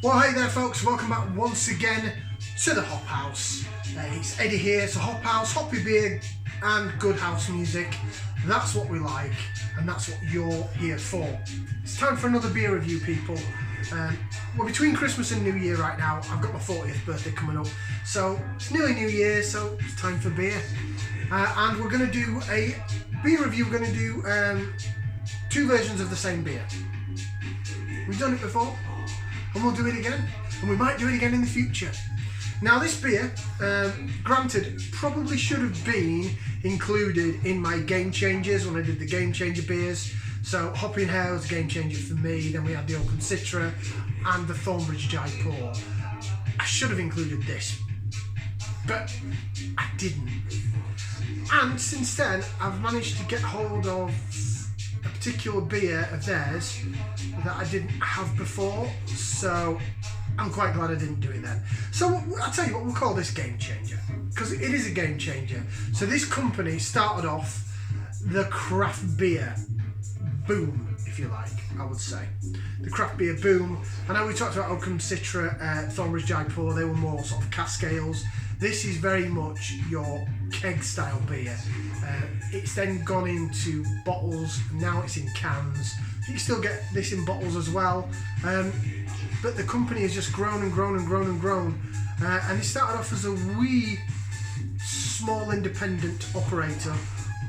Well, hey there folks, welcome back once again to the Hop House. It's Eddie here. It's a Hop House, hoppy beer and good house music. That's what we like and that's what you're here for. It's time for another beer review, people. We're between Christmas and New Year right now. I've got my 40th birthday coming up, so it's nearly New Year, so it's time for beer. And we're going to do a beer review. We're going to do two versions of the same beer. We've done it before, and we'll do it again, and we might do it again in the future. Now this beer, granted, probably should have been included in my Game Changers when I did the Game Changer beers. So Hopping Hare was a game changer for me, then we had the Oakham Citra and the Thornbridge Jaipur. I should have included this, but I didn't. And since then, I've managed to get hold of a particular beer of theirs that I didn't have before, so I'm quite glad I didn't do it then. So I'll tell you what, we'll call this Game Changer, because it is a game changer. So this company started off the craft beer boom, if you like, I would say. The craft beer boom. I know we talked about Oakham Citra, Thornbridge Jaipur, they were more sort of cask ales. This is very much your keg style beer. It's then gone into bottles, now it's in cans. You can still get this in bottles as well. But the company has just grown and grown and grown and grown. And it started off as a wee, small independent operator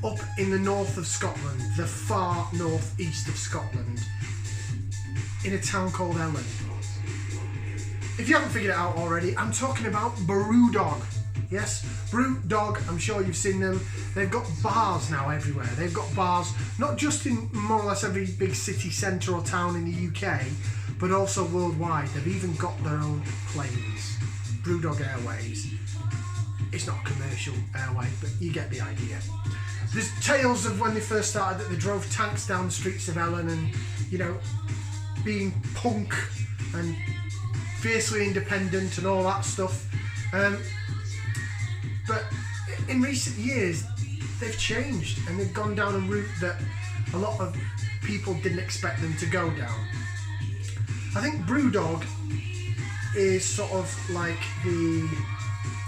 up in the north of Scotland, the far northeast of Scotland, in a town called Ellen. If you haven't figured it out already, I'm talking about Brewdog. Yes, Brewdog, I'm sure you've seen them. They've got bars now everywhere. They've got bars not just in more or less every big city centre or town in the UK, but also worldwide. They've even got their own planes. Brewdog Airways. It's not commercial airway, but you get the idea. There's tales of when they first started that they drove tanks down the streets of Ellen and, you know, being punk and fiercely independent and all that stuff. But in recent years, they've changed and they've gone down a route that a lot of people didn't expect them to go down. I think Brewdog is sort of like the...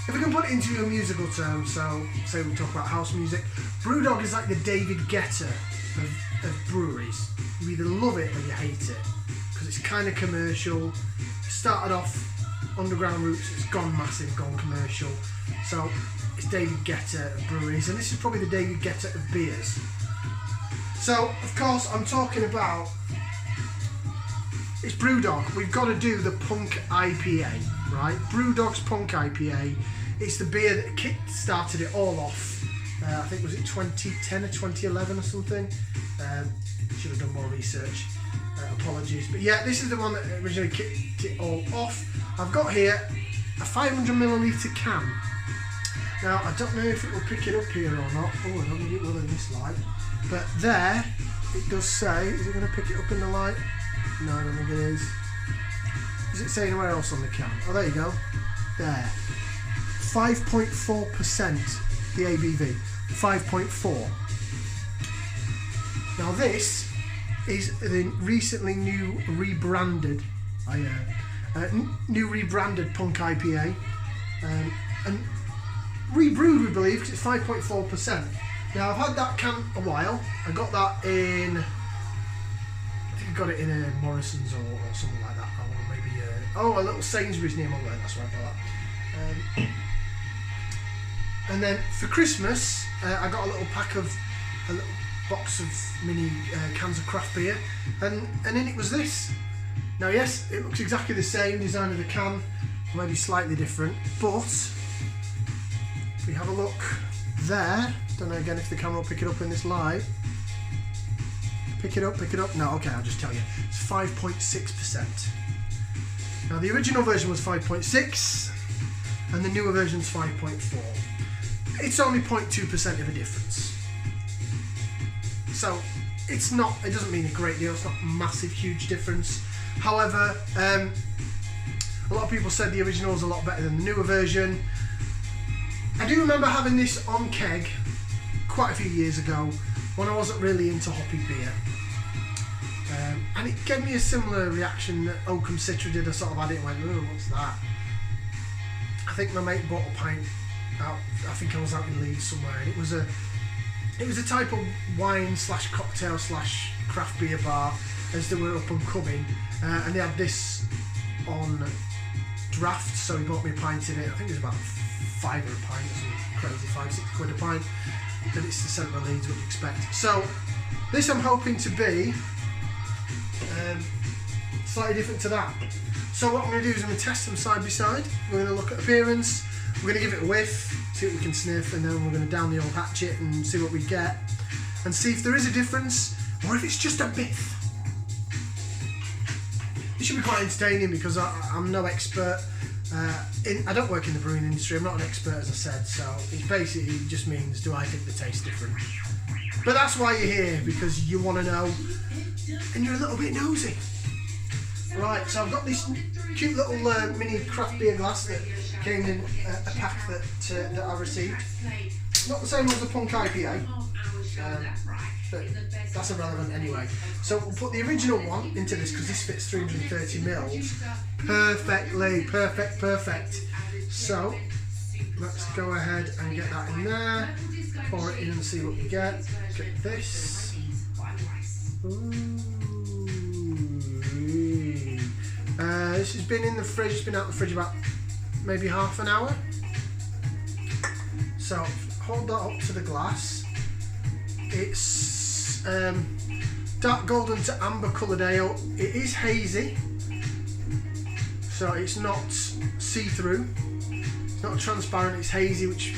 If we can put it into a musical term, so say we talk about house music, Brewdog is like the David Guetta of breweries. You either love it or you hate it, because it's kind of commercial. It started off underground roots, it's gone massive, gone commercial. So it's David Guetta of breweries, and this is probably the David Guetta of beers. So, of course, I'm talking about... It's Brewdog. We've got to do the Punk IPA, right? Brewdog's Punk IPA. It's the beer that kick-started it all off. I think, was it 2010 or 2011 or something? Should have done more research. Apologies. But yeah, this is the one that originally kicked it all off. I've got here a 500ml can. Now, I don't know if it will pick it up here or not. Oh, I don't think it will in this light. But there, it does say, is it going to pick it up in the light? No, I don't think it is. Does it say anywhere else on the can? Oh, there you go. There. 5.4% the ABV. 5.4. Now this is the recently new rebranded Punk IPA. And rebrewed, we believe, because it's 5.4%. Now I've had that can a while. I got that in... I got it in a Morrison's or something like that, or maybe a little Sainsbury's near my work. That's where I got that. And then for Christmas, I got a little box of mini cans of craft beer, and in it was this. Now, yes, it looks exactly the same design of the can, maybe slightly different, but if we have a look there, don't know again if the camera will pick it up in this light. Pick it up. No, okay, I'll just tell you. It's 5.6%. Now, the original version was 5.6, and the newer version's 5.4. It's only 0.2% of a difference. So, it doesn't mean a great deal, it's not a massive, huge difference. However, a lot of people said the original was a lot better than the newer version. I do remember having this on keg quite a few years ago when I wasn't really into hoppy beer. And it gave me a similar reaction that Oakham Citra did. I sort of had it and went, oh, what's that? I think my mate bought a pint out, I think I was out in Leeds somewhere, and it was a type of wine slash cocktail slash craft beer bar as they were up and coming, and they had this on draft, so he bought me a pint in it. I think it was about £5 a pint or something crazy, £5-6 a pint, but it's the centre of Leeds, what you expect. So this I'm hoping to be slightly different to that. So what I'm going to do is I'm going to test them side by side. We're going to look at appearance, we're going to give it a whiff, see what we can sniff, and then we're going to down the old hatchet and see what we get, and see if there is a difference or if it's just a myth. It should be quite entertaining because I'm no expert. I don't work in the brewing industry, I'm not an expert as I said, so it basically just means, do I think the taste different? But that's why you're here, because you want to know and you're a little bit nosy. Right, so I've got this cute little mini craft beer glass that came in a pack that I received. Not the same as the Punk IPA, but that's irrelevant anyway. So we'll put the original one into this because this fits 330 mils perfectly. Perfect. So let's go ahead and get that in there, pour it in and see what we get. Get this. This has been in the fridge, it's been out of the fridge about maybe half an hour. So hold that up to the glass. It's dark golden to amber coloured ale. It is hazy, so it's not see-through. It's not transparent, it's hazy,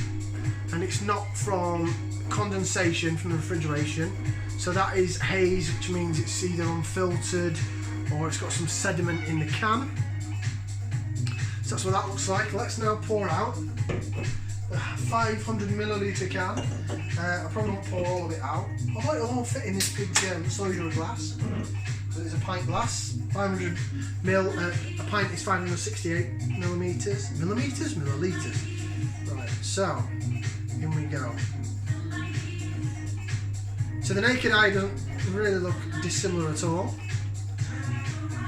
and it's not from condensation from the refrigeration. So that is haze, which means it's either unfiltered or it's got some sediment in the can. So that's what that looks like. Let's now pour out a 500 millilitre can. I probably won't pour all of it out, although it'll all fit in this big cellular glass. So it's a pint glass, 500 mil. A pint is 568 millimetres. Millilitres. Right. So in we go. So the naked eye doesn't really look dissimilar at all,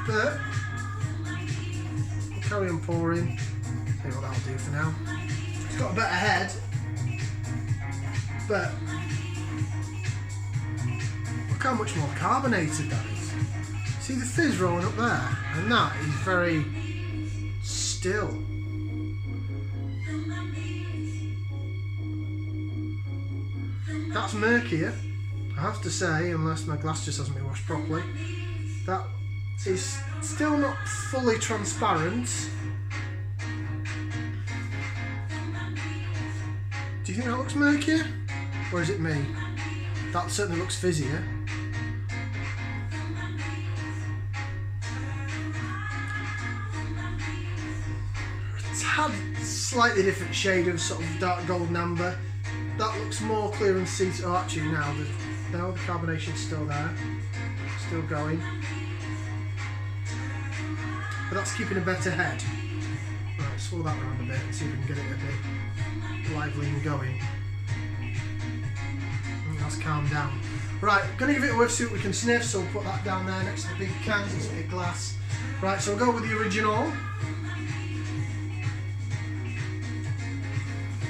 but we'll carry on pouring. See what that'll do for now. It's got a better head, but look how much more carbonated that is. See the fizz rolling up there, and that is very still. That's murkier, I have to say, unless my glass just hasn't been washed properly. That is still not fully transparent. Do you think that looks murkier? Or is it me? That certainly looks fizzier. A tad slightly different shade of sort of dark golden amber. That looks more clear and see. Oh, actually now the carbonation's still there, still going, but that's keeping a better head. Right, swirl that around a bit and see if we can get it a bit lively and going. That's calmed down. Right, gonna give it a whiff, see what we can sniff. So we'll put that down there next to the big cans. It's a big glass. Right, so we'll go with the original.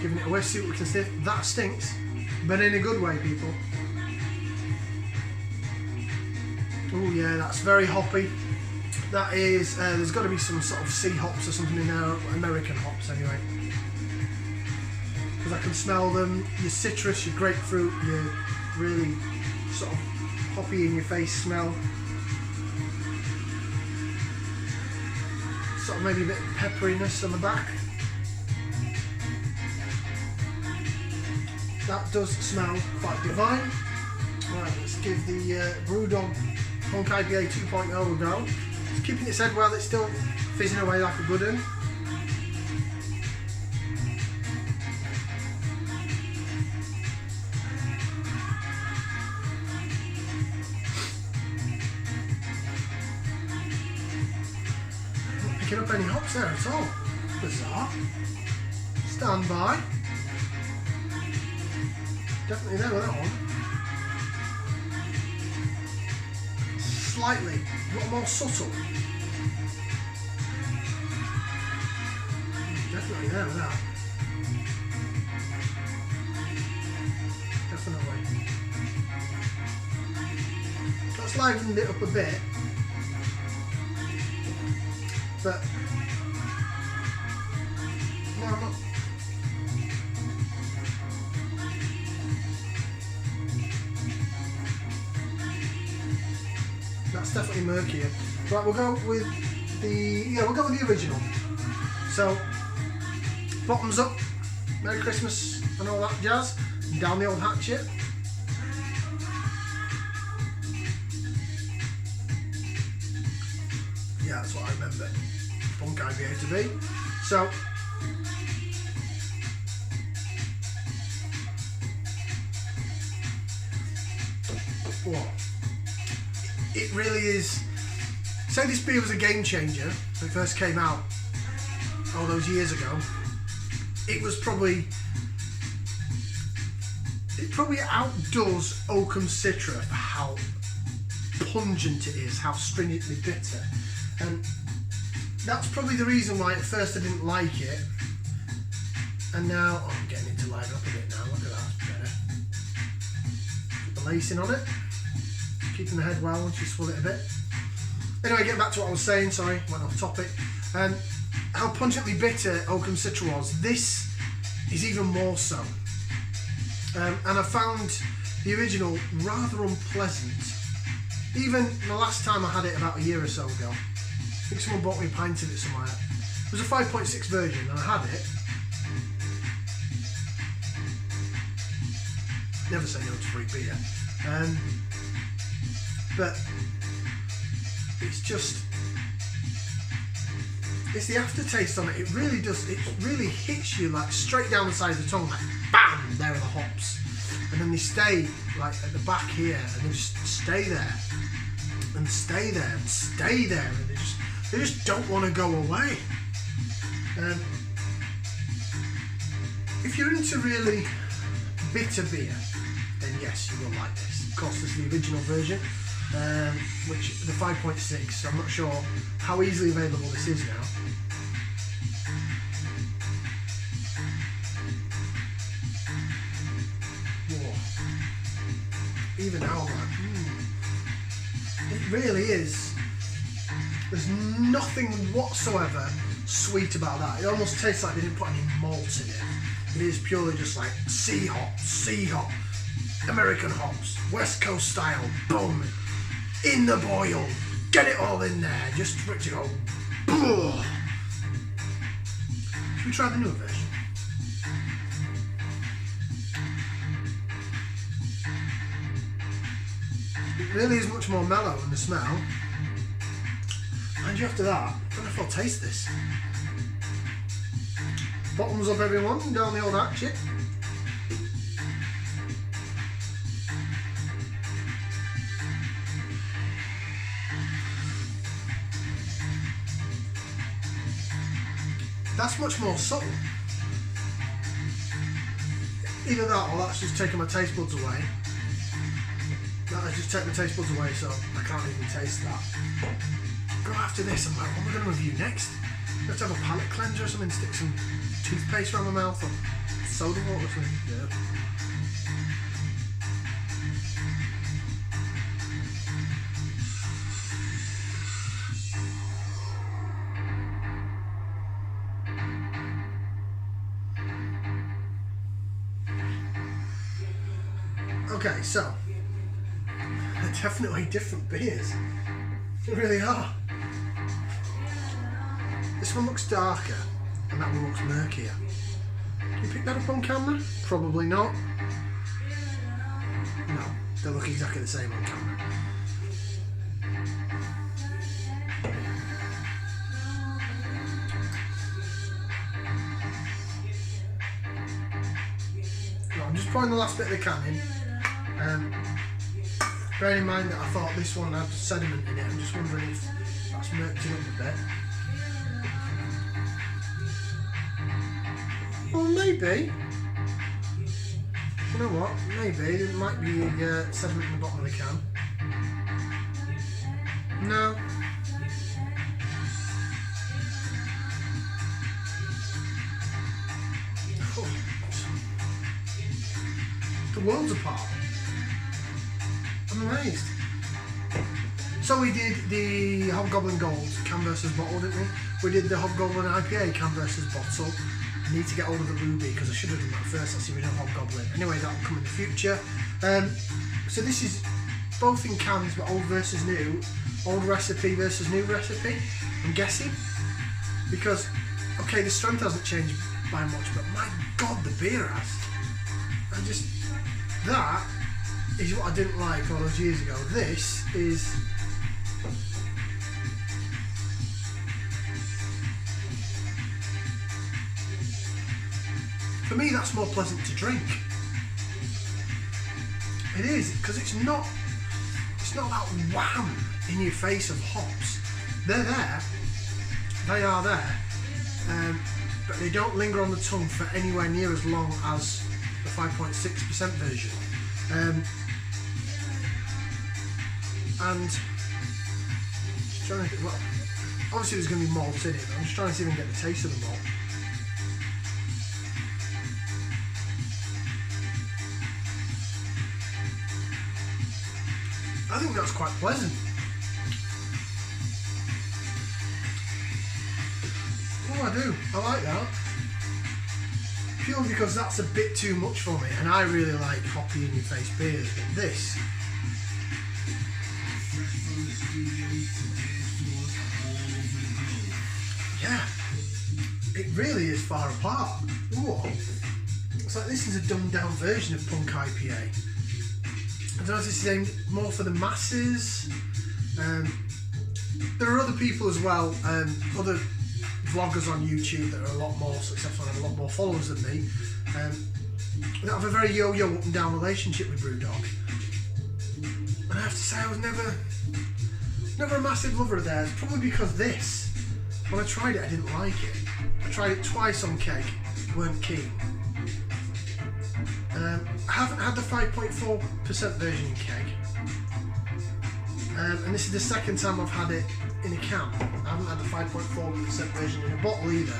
Giving it a whiff, see what we can sniff. That stinks, but in a good way, people. Oh yeah, that's very hoppy. That is, there's got to be some sort of sea hops or something in there, American hops anyway. Because I can smell them, your citrus, your grapefruit, your really sort of hoppy in your face smell. Sort of maybe a bit of pepperiness on the back. That does smell quite divine. Right, let's give the Brewdog Punk IPA 2.0 a go. It's keeping its head well, it's still fizzing away like a good one. Not picking up any hops there at all. Bizarre. Stand by. Definitely there with that one. slightly, a lot more subtle. Definitely there with that. Definitely. That's livened it up a bit. But no, I'm not. That's definitely murkier. Right, we'll go with the original. So bottoms up, Merry Christmas and all that jazz. Down the old hatchet. Yeah, that's what I remember Punk IPA to be. So whoa. It really is. Say this beer was a game changer when it first came out all those years ago. It probably outdoes Oakham Citra for how pungent it is, how stringently bitter, and that's probably the reason why at first I didn't like it. And now I'm getting it to liven up a bit now. Look at that, that's better. Put the lacing on it. Keeping the head well once you swirl it a bit. Anyway, getting back to what I was saying, sorry, went off topic. How pungently bitter Oakham Citra was. This is even more so. And I found the original rather unpleasant. Even the last time I had it about a year or so ago, I think someone bought me a pint of it somewhere. It was a 5.6 version and I had it. Never say no to free beer. But it's the aftertaste on it. It really does. It really hits you like straight down the side of the tongue, like bam! There are the hops, and then they stay like at the back here, and they just stay there, and stay there, and stay there, and they just don't want to go away. If you're into really bitter beer, then yes, you will like this. Of course, this is the original version. Which the 5.6, so I'm not sure how easily available this is now. Whoa. Even now, man, it really is. There's nothing whatsoever sweet about that. It almost tastes like they didn't put any malt in it. It is purely just like sea hop, American hops, West Coast style, boom. In the boil, get it all in there, just for it to go. Should we try the newer version? It really is much more mellow in the smell. And after that, I don't know if I'll taste this. Bottoms up, everyone, down the old hatchet. That's much more subtle. Either that or that's just taking my taste buds away. That has just taken my taste buds away, so I can't even taste that. Go after this, I'm like, what am I going to review next? I have to have a palate cleanser or something, stick some toothpaste around my mouth or soda water or something. Yeah. Okay, so they're definitely different beers. They really are. This one looks darker and that one looks murkier. Can you pick that up on camera? Probably not. No, they look exactly the same on camera. No, I'm just pouring the last bit of the can in. Bearing in mind that I thought this one had sediment in it, I'm just wondering if that's murked it up a bit. Well, maybe. You know what? Maybe there might be sediment in the bottom of the can. No. Oh. The worlds apart. I'm amazed. So we did the Hobgoblin Gold can versus bottle, didn't we? We did the Hobgoblin IPA can versus bottle. I need to get hold of the Ruby because I should have done that first. That's the original Hobgoblin. Anyway, that'll come in the future. So this is both in cans, but old versus new. Old recipe versus new recipe, I'm guessing. Because, okay, the strength hasn't changed by much, but my God, the beer has. That is what I didn't like all those years ago. This is... For me, that's more pleasant to drink. It is, because it's not that wham in your face of hops. They're there, they are there, but they don't linger on the tongue for anywhere near as long as the 5.6% version. And trying to think, well, obviously there's going to be malt in it, but I'm just trying to see if I can get the taste of the malt. I think that's quite pleasant. Oh, I do. I like that. Purely because that's a bit too much for me, and I really like hoppy in your face beers, but this... Yeah, it really is far apart. Ooh. It's like this is a dumbed down version of Punk IPA. I don't know if this is aimed more for the masses. There are other people as well, other vloggers on YouTube that are a lot more successful and have a lot more followers than me, that have a very yo-yo up and down relationship with Brewdog. And I have to say I was never a massive lover of theirs, probably because this, when I tried it I didn't like it. I tried it twice on keg, weren't keen. I haven't had the 5.4% version in keg, and this is the second time I've had it in a can. I haven't had the 5.4% version in a bottle either.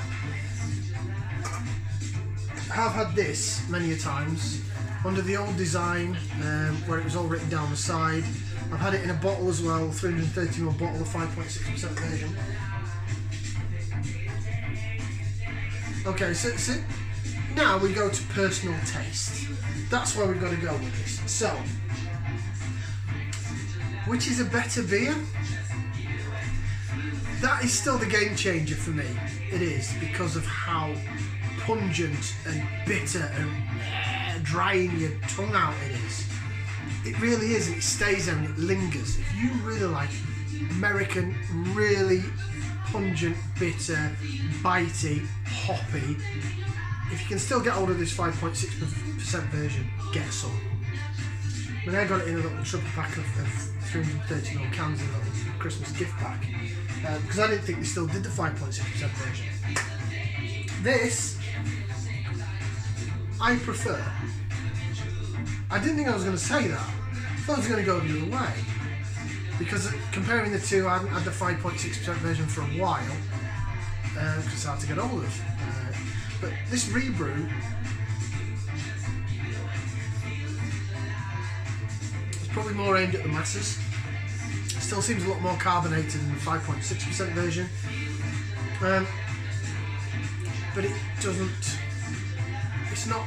I have had this many a times under the old design, where it was all written down the side. I've had it in a bottle as well, 330ml bottle, the 5.6% version. Okay, so now we go to personal taste. That's where we've got to go with this. So, which is a better beer? That is still the game changer for me. It is, because of how pungent and bitter and drying your tongue out it is. It really is, and it stays there and it lingers. If you really like American, really pungent, bitter, bitey, hoppy, if you can still get hold of this 5.6% version, get some. I mean, I got it in a little triple pack of 330ml cans in a little Christmas gift pack, because I didn't think they still did the 5.6% version. This, I prefer. I didn't think I was going to say that. I thought I was going to go the other way, because comparing the two, I hadn't had the 5.6% version for a while, because it's hard to get hold of. But this rebrew is probably more aimed at the masses. It still seems a lot more carbonated than the 5.6% version, but it doesn't. It's not.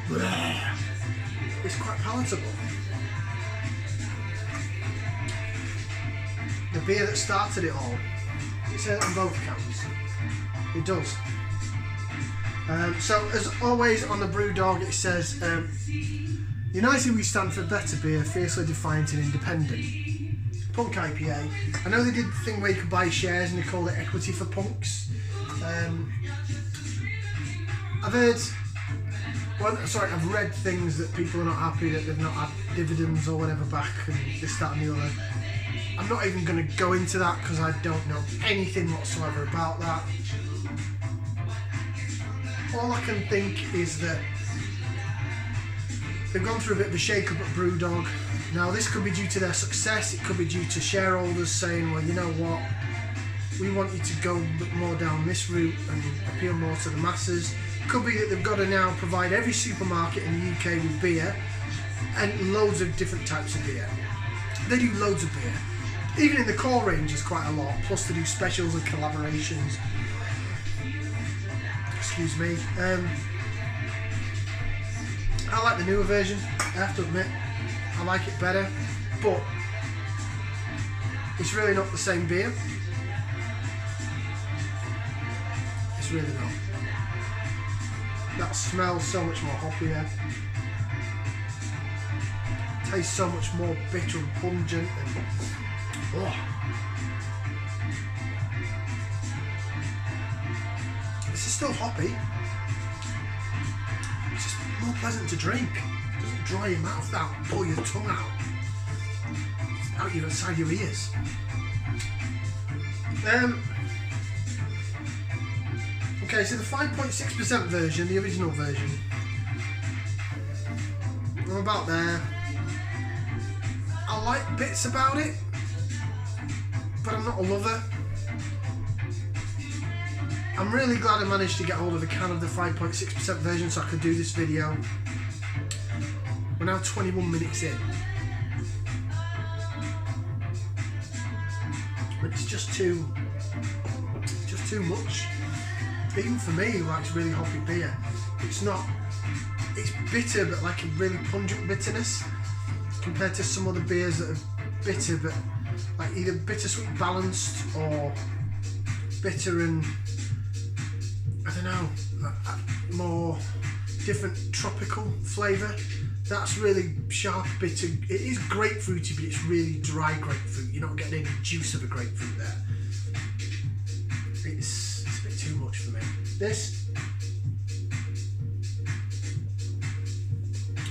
It's quite palatable. The beer that started it all. It says on both cans. It does. So as always on the Brewdog it says, united we stand for better beer, fiercely defiant and independent. Punk IPA. I know they did the thing where you could buy shares and they called it equity for punks. I've read things that people are not happy that they've not had dividends or whatever back and this, that and the other. I'm not even going to go into that because I don't know anything whatsoever about that. All I can think is that they've gone through a bit of a shake-up at Brewdog. Now this could be due to their success, it could be due to shareholders saying, well, you know what, we want you to go more down this route and appeal more to the masses. It could be that they've got to now provide every supermarket in the UK with beer and loads of different types of beer. They do loads of beer. Even in the core range is quite a lot, plus they do specials and collaborations. Excuse me. I like the newer version, I have to admit. I like it better, but it's really not the same beer. It's really not. That smells so much more hoppier. Tastes so much more bitter and pungent, and oh. This is still hoppy. It's just more pleasant to drink. It doesn't dry your mouth out and pull your tongue out your inside your ears. Okay, so the 5.6% version, the original version, I'm about there. I like bits about it, but I'm not a lover. I'm really glad I managed to get hold of a can of the 5.6% version so I could do this video. We're now 21 minutes in. It's just too much. Even for me, who likes really hoppy beer, it's bitter, but like a really pungent bitterness, compared to some other beers that are bitter, but like either bittersweet balanced or bitter and, I don't know, more different tropical flavour. That's really sharp, bitter. It is grapefruity, but it's really dry grapefruit. You're not getting any juice of a grapefruit there. It's a bit too much for me. This,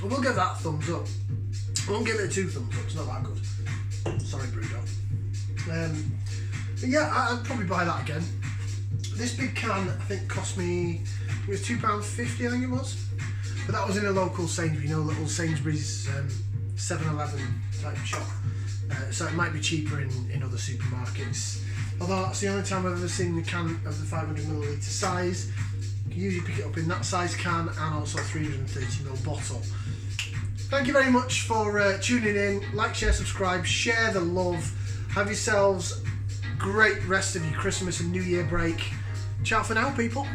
I will give that a thumbs up. I won't give it a 2 thumbs up, it's not that good. Sorry, Brewdog. But yeah, I'd probably buy that again. This big can, I think, cost me, it was £2.50, I think it was. But that was in a local Sainsbury's, you know, little Sainsbury's 7-Eleven type shop. So it might be cheaper in other supermarkets. Although that's the only time I've ever seen the can of the 500ml size. You can usually pick it up in that size can and also 330ml bottle. Thank you very much for tuning in. Like, share, subscribe, share the love. Have yourselves a great rest of your Christmas and New Year break. Ciao for now, people.